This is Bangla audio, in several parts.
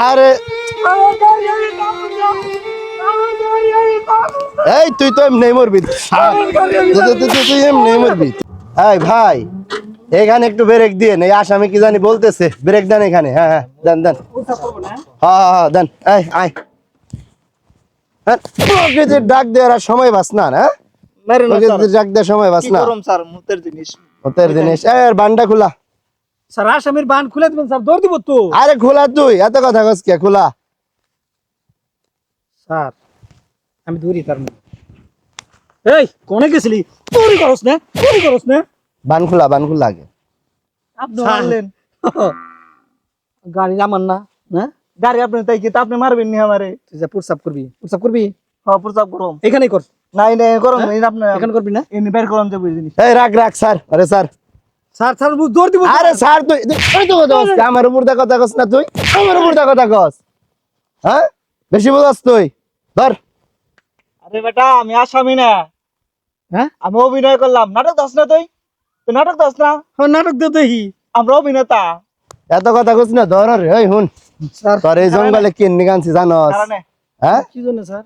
আরে এই তুই তো এমনি মরবি, তুই এমনি মরবি। এই ভাই, এখানে একটু ব্রেক দিয়ে এই আসামি কি জানি বলতেছে, ব্রেক দেন এখানে। হ্যাঁ হ্যাঁ, দেন দেন। হ্যাঁ দেন। এই আয়, ডাক দেওয়ার আর সময় বাস না। হ্যাঁ, ডাক দেওয়ার সময় বাস না। মুতের জিনিস বান্ডা খোলা। স্যার আসামির বান খুলে দিবেন স্যার, দৌড় দিব তো। আরে খোলা, তুই এত কথা কস কে? খোলা স্যার আমি ধরি তার মুখ। এই কোনে গেছিলি? চুরি করস না, চুরি করস না। বান খোলা আগে। আপনি মারলেন গাড়ি আমার না, হ্যাঁ গাড়ি আপনি তাই কি তা আপনি মারবেন নি আমারে? তুই যা প্রস্তাব করবি, প্রস্তাব করবি। হ্যাঁ প্রস্তাব করব, এখানেই কর। নাই নাই করুন না, আপনি এখানে করবি না, এনে বের করুন যে বুঝিনি। এই রাখ স্যার। আরে স্যার স্যার দৌড় দিব। আরে স্যার তুই তো কথা কস, আমার উপর দা কথা কস না তুই, আমার উপর দা কথা কস। হ্যাঁ বেশি বলছ তুই, ধর। আরে বেটা আমি আসামি না, হ্যাঁ আমি অভিনয় করলাম। নাটক দাস না তুই? তুই নাটক দাস না? হ্যাঁ নাটক দে দেখি, আমরা অভিনেতা। এত কথা কস না, ধর। এই হুন স্যার তোর এই জঙ্গলে কি নিগানছি জানোস? হ্যাঁ কি জন্য স্যার?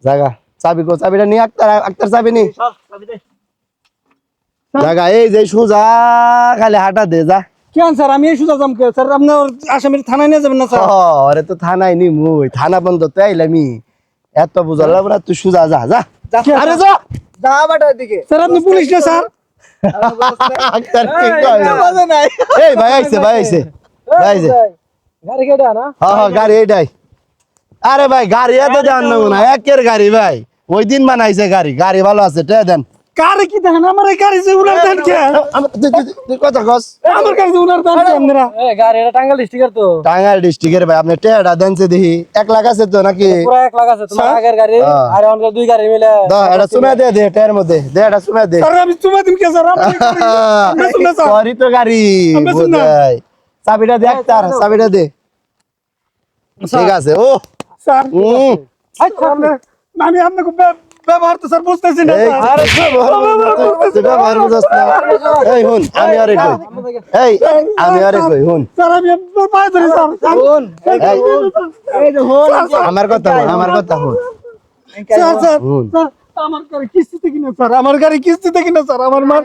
জায়গা চাবি কো, চাবিটা নি। আক্তার চাবি নি। জায়গা এই যে সুজা খালি হাঁটা দে যা। কেন স্যার আমি এই সুজা জামকে? স্যার আপনার আসামির থানায় নিয়ে যাবেন না স্যার? আরে তো থানায় নি, মুই থানা বন্ধ তো আইলামি। এত বুঝালাম না, তুই সুজা যা যা। আরে যা যা বেটা এদিকে। স্যার আপনি পুলিশ না স্যার? আক্তার কি কয়? এই ভাই আইছে গাড়ি কেডা না? হ্যাঁ গাড়ি এইটাই। আরে ভাই গাড়ি এত দেন না, একের গাড়ি ভাই, ওই দিন বানাইছে গাড়ি। গাড়ি ভালো আছে, টে দেন। গাড়ি কি দেখেন? আমার এই গাড়ি যে উনার দেন কে? তুই কথা কস, আমার গাড়ি যে উনার দেন কে আপনারা? এই গাড়ি এটা টাঙ্গাইল ডিস্ট্রিক্টের তো। টাঙ্গাইল ডিস্ট্রিক্টের ভাই, আপনি টেটা দেনছে দেখি। 1 লাখ আছে তো নাকি? পুরো 1 লাখ আছে তোমার আগের গাড়ি আর আমাদের 2 গাড়ি মিলে। দাও এটা চুমা দে টের মধ্যে দে, এটা চুমা দে। স্যার আমি চুমা দিম কে স্যার? আমি শুননা স্যার। সরি তো গাড়ি বোঝাই। চাবিটা দে আক্তার, চাবিটা দে। ঠিক আছে। ও স্যার আমি আপনাকে ব্যবহার তো স্যার বুঝতেছি না স্যার। আরে ব্যবহার বুঝছ না? এই হুন আমি আরে কই, আমি আরে কই হুন। স্যার আমি পায়ে ধরি স্যার। হুন এই যে হুন আমার কথা হুন। স্যার আমার গাড়ি কিস্তিতে কিনা স্যার, আমার গাড়ি কিস্তিতে কিনা স্যার, আমার মার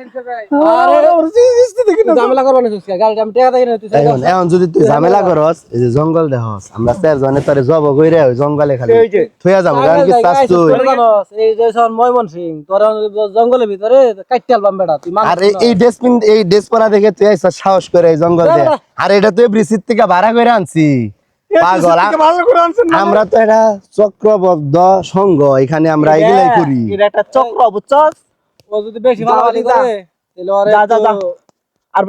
আরে কিস্তিতে কিনা। ঝামেলা করব না তুই, গাড়িটা আমি টাকা দেই না তুই। এখন যদি তুই ঝামেলা করস, এই যে জঙ্গল দেখস, আমরা চার জনে তোরে জব কইরা ওই জঙ্গলে খালি থইয়া যাব। গান কি চাস তুই? এই যে সন ময়মন সিং তোর জঙ্গলের ভিতরে কাটতে আলবাম বেটা তুই। আর এই ডেসপিন, এই ডেস পরা দেখে তুই আইছ সাহস করে এই জঙ্গল দে। আর এটা তুই ব্রিসিট থেকে ভাড়া করে আনছি পাগল। আমরা তো এটা চক্রবদ্ধ সংঘ, এখানে আমরা এগুলাই করি। এটা একটা চক্র বুঝছস? ও যদি বেশি ভালোবাসি করে তাহলে আরে যা আর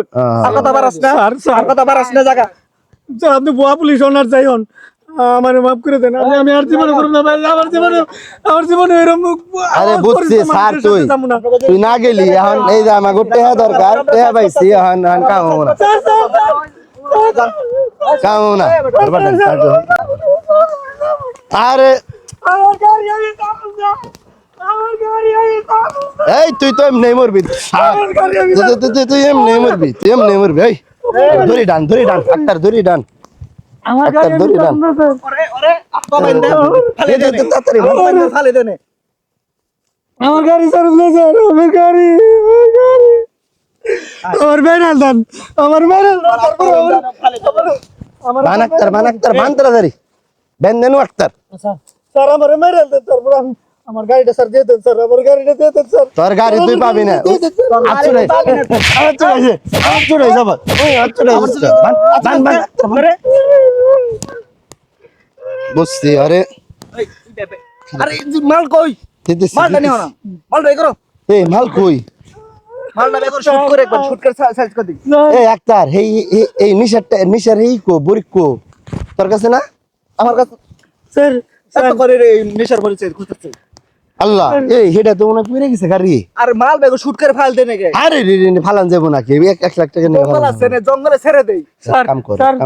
কথা বারাস না, আর কথা বারাস না জায়গা। স্যার আপনি বুয়া পুলিশ ওনার যাইন, আমারে মাফ করে দেন। আমি আর জীবনে করব না ভাই, আমার জীবনে এরকম। আরে বুঝছি স্যার, তুই না গেলি। এখন এই যে আমার টেহা দরকার, টেহা পাইছি, এখন কাম হবো না, কাম হবো না। আরে এই তুই তো এমনি মরবি, তুই এমনি মরবি, এই ধরি ডান আক্তার, ধরি ডান আক্তার, ধরি ডান। আমার গাড়ি স্যার, আমার গাড়ি আমার বেড়াল দেন, আমার বেড়াল বান আক্তার বান তাড়াতাড়ি বেন দেন আক্তার। স্যার আমার বেড়াল দেন, তারপর আমার গাড়িটা স্যার দিয়ে দেন স্যার, আমার গাড়িটা দিয়ে দেন স্যার। তোর গাড়ি তুই পাবি না। বুঝছি। আরে আরে মাল কই? মালটা নিও না, মালটা এই করো। এই মাল কই? মালটা বের করে শুট করে, একবার শুট করে সাইজ করে দিই। এই আক্তার, এই নিশার এই কো বরিক কো তোর কাছে না? আমার কাছে স্যার এত করে এই নেশার পরিচয় খুঁজতেছে। আল্লাহ, এই হেডা তো মনে পড়ে গেছে গাড়ি। আরে মাল বের করে শুট করে ফাইল দেনে গে। আরে রে ফালান যাব নাকি? 1 লাখ টাকা নিয়ে জঙ্গল আছে না, জঙ্গলে ছেড়ে দেই। স্যার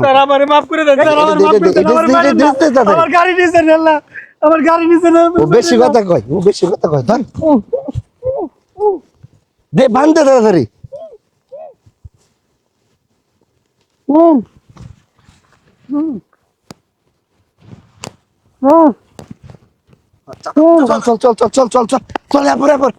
স্যার আমারে মাফ করে দেন স্যার, আমারে মাফ করে দেন। আমার গাড়ি নিছে না, আল্লাহ আমার গাড়ি নিছে না। ও বেশি কথা কয়, ধর দে, বান্ধে তাড়াতাড়ি। চল চল চল চল চল চল চল চল চল এরপর